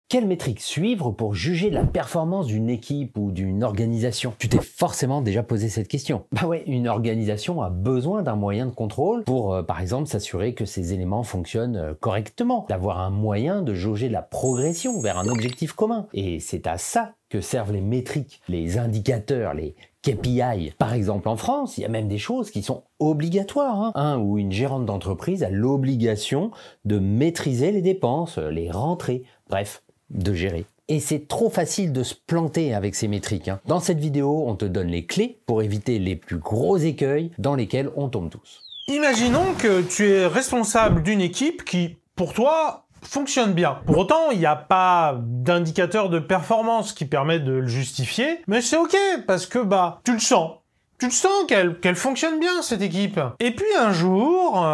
Quelle métrique suivre pour juger la performance d'une équipe ou d'une organisation? Tu t'es forcément déjà posé cette question. Bah ouais, une organisation a besoin d'un moyen de contrôle pour, par exemple, s'assurer que ses éléments fonctionnent correctement, d'avoir un moyen de jauger la progression vers un objectif commun. Et c'est à ça que servent les métriques, les indicateurs, les KPI. Par exemple, en France, il y a même des choses qui sont obligatoires. Un ou une gérante d'entreprise a l'obligation de maîtriser les dépenses, les rentrées, bref, de gérer. Et c'est trop facile de se planter avec ces métriques. Dans cette vidéo, on te donne les clés pour éviter les plus gros écueils dans lesquels on tombe tous. Imaginons que tu es responsable d'une équipe qui, pour toi, fonctionne bien. Pour autant, il n'y a pas d'indicateur de performance qui permet de le justifier, mais c'est ok, parce que tu le sens. Tu le sens qu'elle fonctionne bien, cette équipe. Et puis un jour,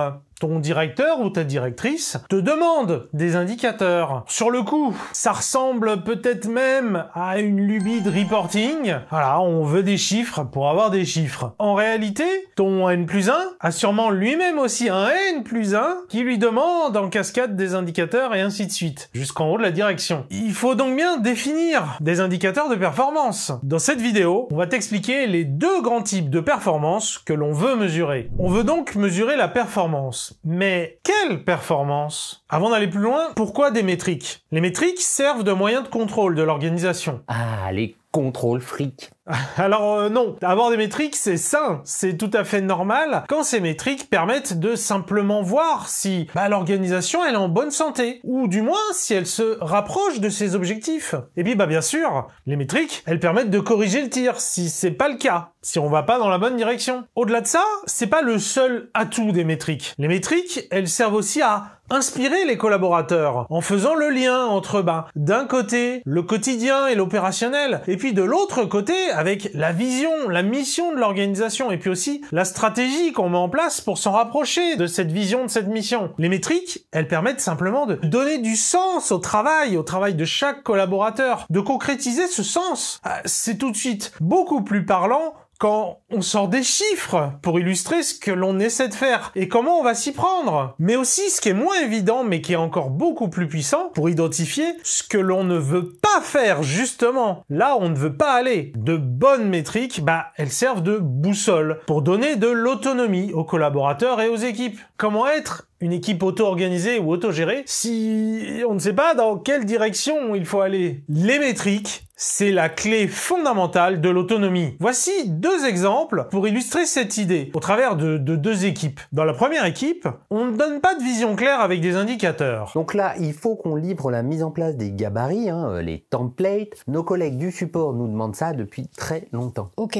ton directeur ou ta directrice te demande des indicateurs. Sur le coup, ça ressemble peut-être même à une lubie de reporting. Voilà, on veut des chiffres pour avoir des chiffres. En réalité, ton N+1 a sûrement lui-même aussi un N+1 qui lui demande en cascade des indicateurs et ainsi de suite, jusqu'en haut de la direction. Il faut donc bien définir des indicateurs de performance. Dans cette vidéo, on va t'expliquer les deux grands types de performance que l'on veut mesurer. On veut donc mesurer la performance. Mais quelle performance? Avant d'aller plus loin, pourquoi des métriques? Les métriques servent de moyen de contrôle de l'organisation. Ah, les contrôles fric. Alors non, avoir des métriques c'est sain, c'est tout à fait normal quand ces métriques permettent de simplement voir si l'organisation elle est en bonne santé, ou du moins si elle se rapproche de ses objectifs. Et puis bien sûr, les métriques elles permettent de corriger le tir si c'est pas le cas, si on va pas dans la bonne direction. Au-delà de ça, c'est pas le seul atout des métriques. Les métriques elles servent aussi à inspirer les collaborateurs en faisant le lien entre d'un côté le quotidien et l'opérationnel et puis de l'autre côté avec la vision, la mission de l'organisation et puis aussi la stratégie qu'on met en place pour s'en rapprocher de cette vision, de cette mission. Les métriques, elles permettent simplement de donner du sens au travail de chaque collaborateur, de concrétiser ce sens. C'est tout de suite beaucoup plus parlant quand on sort des chiffres pour illustrer ce que l'on essaie de faire et comment on va s'y prendre. Mais aussi ce qui est moins évident mais qui est encore beaucoup plus puissant pour identifier ce que l'on ne veut pas faire justement. Là, on ne veut pas aller. De bonnes métriques, elles servent de boussole pour donner de l'autonomie aux collaborateurs et aux équipes. Comment être une équipe auto-organisée ou auto-gérée si on ne sait pas dans quelle direction il faut aller? Les métriques, c'est la clé fondamentale de l'autonomie. Voici deux exemples pour illustrer cette idée au travers de deux équipes. Dans la première équipe, on ne donne pas de vision claire avec des indicateurs. Donc là, il faut qu'on livre la mise en place des gabarits, les templates. Nos collègues du support nous demandent ça depuis très longtemps. Ok.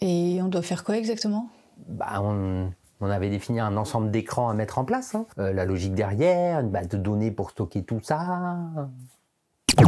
Et on doit faire quoi exactement? On avait défini un ensemble d'écrans à mettre en place, la logique derrière, une base de données pour stocker tout ça.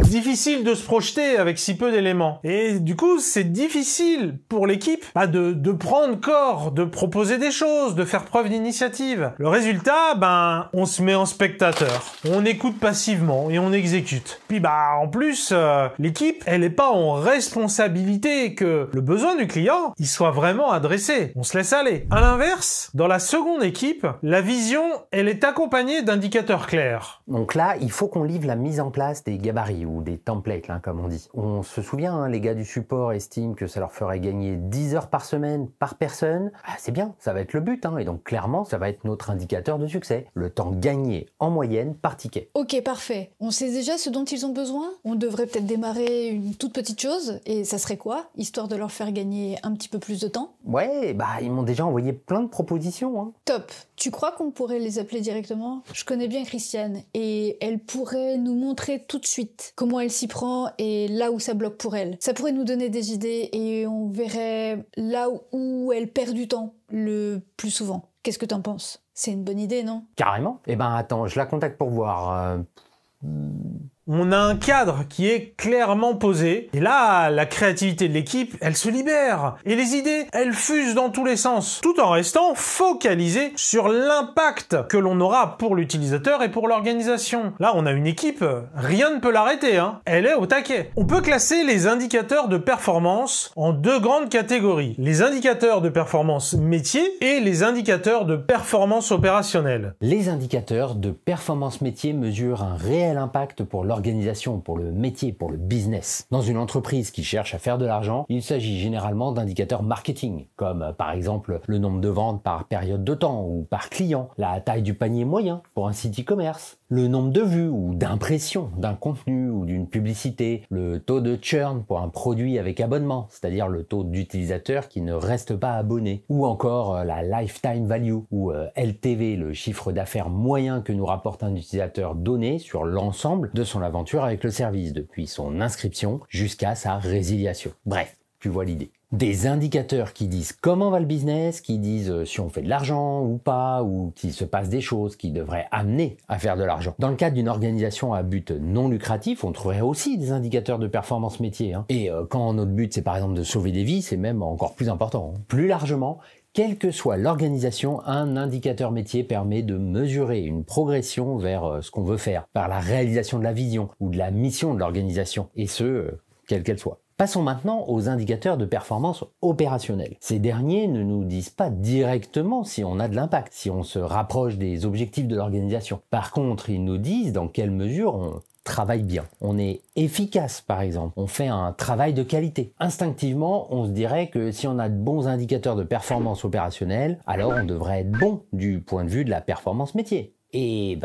Difficile de se projeter avec si peu d'éléments. Et du coup, c'est difficile pour l'équipe de prendre corps, de proposer des choses, de faire preuve d'initiative. Le résultat, on se met en spectateur. On écoute passivement et on exécute. Puis en plus, l'équipe, elle n'est pas en responsabilité que le besoin du client, il soit vraiment adressé. On se laisse aller. À l'inverse, dans la seconde équipe, la vision, elle est accompagnée d'indicateurs clairs. Donc là, il faut qu'on livre la mise en place des gabarits ou des templates, comme on dit. On se souvient, les gars du support estiment que ça leur ferait gagner 10 heures par semaine par personne. C'est bien, ça va être le but, et donc clairement, ça va être notre indicateur de succès. Le temps gagné en moyenne par ticket. Ok, parfait. On sait déjà ce dont ils ont besoin? On devrait peut-être démarrer une toute petite chose, et ça serait quoi? Histoire de leur faire gagner un petit peu plus de temps? Ouais, ils m'ont déjà envoyé plein de propositions. Top. Tu crois qu'on pourrait les appeler directement? Je connais bien Christiane, et elle pourrait nous montrer tout de suite comment elle s'y prend et là où ça bloque pour elle. Ça pourrait nous donner des idées et on verrait là où elle perd du temps le plus souvent. Qu'est-ce que t'en penses? C'est une bonne idée, non? Carrément. Attends, je la contacte pour voir. On a un cadre qui est clairement posé. Et là, la créativité de l'équipe, elle se libère. Et les idées, elles fusent dans tous les sens. Tout en restant focalisées sur l'impact que l'on aura pour l'utilisateur et pour l'organisation. Là, on a une équipe, rien ne peut l'arrêter, Elle est au taquet. On peut classer les indicateurs de performance en deux grandes catégories. Les indicateurs de performance métier et les indicateurs de performance opérationnelle. Les indicateurs de performance métier mesurent un réel impact pour l'organisation l'organisation, pour le métier, pour le business. Dans une entreprise qui cherche à faire de l'argent, il s'agit généralement d'indicateurs marketing, comme par exemple le nombre de ventes par période de temps ou par client, la taille du panier moyen pour un site e-commerce, le nombre de vues ou d'impressions d'un contenu ou d'une publicité, le taux de churn pour un produit avec abonnement, c'est-à-dire le taux d'utilisateurs qui ne restent pas abonnés, ou encore la lifetime value ou LTV, le chiffre d'affaires moyen que nous rapporte un utilisateur donné sur l'ensemble de son aventure avec le service, depuis son inscription jusqu'à sa résiliation. Bref, tu vois l'idée. Des indicateurs qui disent comment va le business, qui disent si on fait de l'argent ou pas, ou qu'il se passe des choses qui devraient amener à faire de l'argent. Dans le cadre d'une organisation à but non lucratif, on trouverait aussi des indicateurs de performance métier. Et quand notre but c'est par exemple de sauver des vies, c'est même encore plus important. Plus largement, quelle que soit l'organisation, un indicateur métier permet de mesurer une progression vers ce qu'on veut faire, vers la réalisation de la vision ou de la mission de l'organisation, et ce, quelle qu'elle soit. Passons maintenant aux indicateurs de performance opérationnelle. Ces derniers ne nous disent pas directement si on a de l'impact, si on se rapproche des objectifs de l'organisation. Par contre, ils nous disent dans quelle mesure on travaille bien, on est efficace par exemple, on fait un travail de qualité. Instinctivement, on se dirait que si on a de bons indicateurs de performance opérationnelle, alors on devrait être bon du point de vue de la performance métier. Et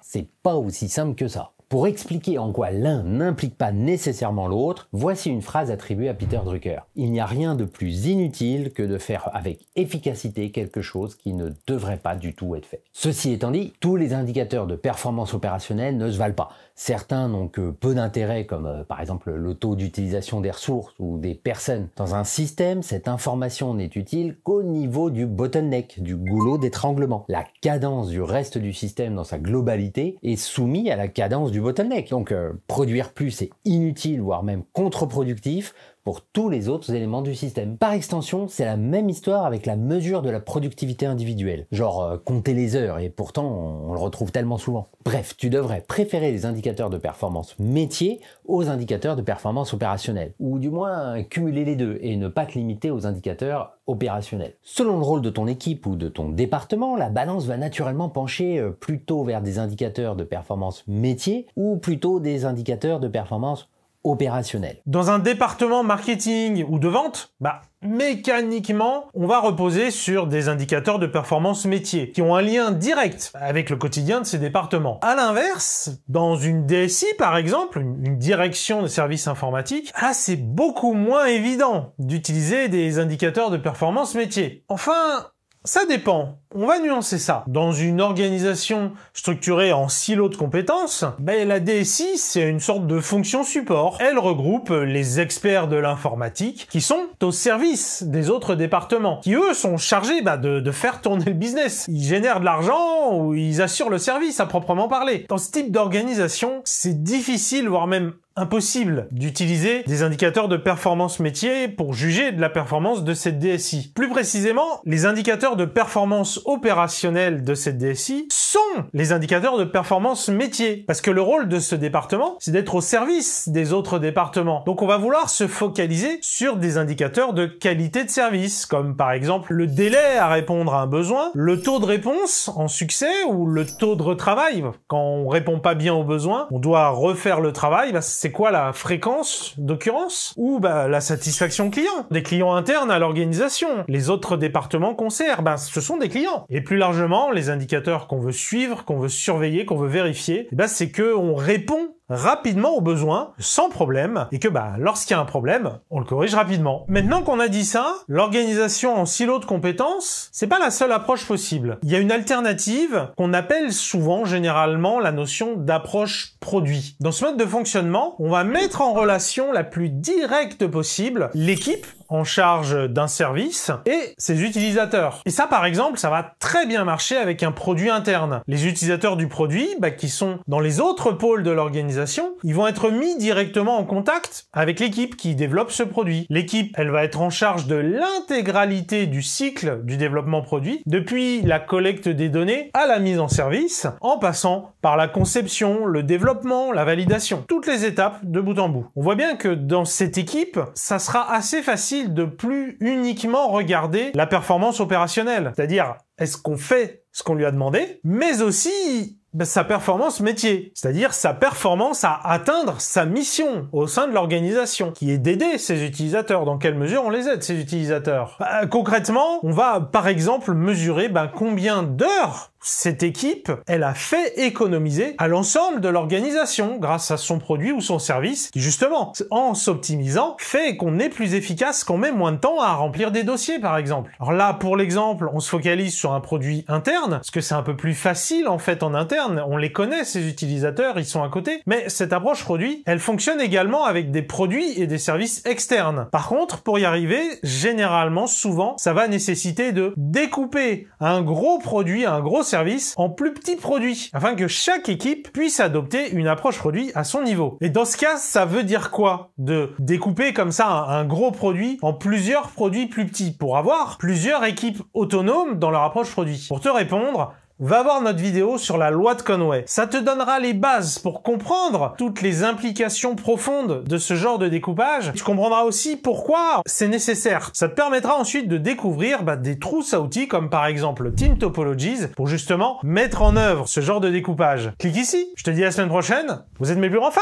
c'est pas aussi simple que ça. Pour expliquer en quoi l'un n'implique pas nécessairement l'autre, voici une phrase attribuée à Peter Drucker. Il n'y a rien de plus inutile que de faire avec efficacité quelque chose qui ne devrait pas du tout être fait. Ceci étant dit, tous les indicateurs de performance opérationnelle ne se valent pas. Certains n'ont que peu d'intérêt, comme par exemple le taux d'utilisation des ressources ou des personnes. Dans un système, cette information n'est utile qu'au niveau du bottleneck, du goulot d'étranglement. La cadence du reste du système dans sa globalité est soumise à la cadence du bottleneck. Donc produire plus est inutile, voire même contre-productif pour tous les autres éléments du système. Par extension, c'est la même histoire avec la mesure de la productivité individuelle. Genre compter les heures, et pourtant on le retrouve tellement souvent. Bref, tu devrais préférer les indicateurs de performance métier aux indicateurs de performance opérationnelle. Ou du moins cumuler les deux et ne pas te limiter aux indicateurs opérationnels. Selon le rôle de ton équipe ou de ton département, la balance va naturellement pencher plutôt vers des indicateurs de performance métier ou plutôt des indicateurs de performance opérationnel. Dans un département marketing ou de vente, mécaniquement, on va reposer sur des indicateurs de performance métier qui ont un lien direct avec le quotidien de ces départements. À l'inverse, dans une DSI par exemple, une direction de services informatiques, là c'est beaucoup moins évident d'utiliser des indicateurs de performance métier. Enfin, ça dépend. On va nuancer ça. Dans une organisation structurée en silos de compétences, la DSI, c'est une sorte de fonction support. Elle regroupe les experts de l'informatique qui sont au service des autres départements, qui eux sont chargés de faire tourner le business. Ils génèrent de l'argent ou ils assurent le service à proprement parler. Dans ce type d'organisation, c'est difficile, voire même impossible d'utiliser des indicateurs de performance métier pour juger de la performance de cette DSI. Plus précisément, les indicateurs de performance opérationnelle de cette DSI sont les indicateurs de performance métier. Parce que le rôle de ce département, c'est d'être au service des autres départements. Donc on va vouloir se focaliser sur des indicateurs de qualité de service, comme par exemple le délai à répondre à un besoin, le taux de réponse en succès ou le taux de retravail. Quand on répond pas bien aux besoins, on doit refaire le travail. C'est quoi la fréquence d'occurrence? Ou la satisfaction client, des clients internes à l'organisation. Les autres départements qu'on sert, ce sont des clients. Et plus largement, les indicateurs qu'on veut suivre, qu'on veut surveiller, qu'on veut vérifier, c'est que on répond rapidement aux besoins, sans problème, et que lorsqu'il y a un problème, on le corrige rapidement. Maintenant qu'on a dit ça, l'organisation en silo de compétences, c'est pas la seule approche possible. Il y a une alternative qu'on appelle souvent, généralement, la notion d'approche produit. Dans ce mode de fonctionnement, on va mettre en relation la plus directe possible l'équipe en charge d'un service et ses utilisateurs. Et ça, par exemple, ça va très bien marcher avec un produit interne. Les utilisateurs du produit, qui sont dans les autres pôles de l'organisation, ils vont être mis directement en contact avec l'équipe qui développe ce produit. L'équipe, elle va être en charge de l'intégralité du cycle du développement produit, depuis la collecte des données à la mise en service, en passant par la conception, le développement, la validation. Toutes les étapes de bout en bout. On voit bien que dans cette équipe, ça sera assez facile de plus uniquement regarder la performance opérationnelle. C'est-à-dire, est-ce qu'on fait ce qu'on lui a demandé, mais aussi sa performance métier, c'est-à-dire sa performance à atteindre sa mission au sein de l'organisation, qui est d'aider ses utilisateurs. Dans quelle mesure on les aide, ces utilisateurs? Concrètement, on va par exemple mesurer combien d'heures cette équipe, elle a fait économiser à l'ensemble de l'organisation grâce à son produit ou son service qui, justement, en s'optimisant, fait qu'on est plus efficace, qu'on met moins de temps à remplir des dossiers, par exemple. Alors là, pour l'exemple, on se focalise sur un produit interne, parce que c'est un peu plus facile, en fait, en interne. On les connaît, ces utilisateurs, ils sont à côté. Mais cette approche produit, elle fonctionne également avec des produits et des services externes. Par contre, pour y arriver, généralement, souvent, ça va nécessiter de découper un gros produit, un gros service en plus petits produits, afin que chaque équipe puisse adopter une approche produit à son niveau. Et dans ce cas, ça veut dire quoi? De découper comme ça un gros produit en plusieurs produits plus petits, pour avoir plusieurs équipes autonomes dans leur approche produit. Pour te répondre, va voir notre vidéo sur la loi de Conway. Ça te donnera les bases pour comprendre toutes les implications profondes de ce genre de découpage. Tu comprendras aussi pourquoi c'est nécessaire. Ça te permettra ensuite de découvrir des trousses à outils comme par exemple Team Topologies pour justement mettre en œuvre ce genre de découpage. Clique ici. Je te dis à la semaine prochaine. Vous êtes mes plus grands fans!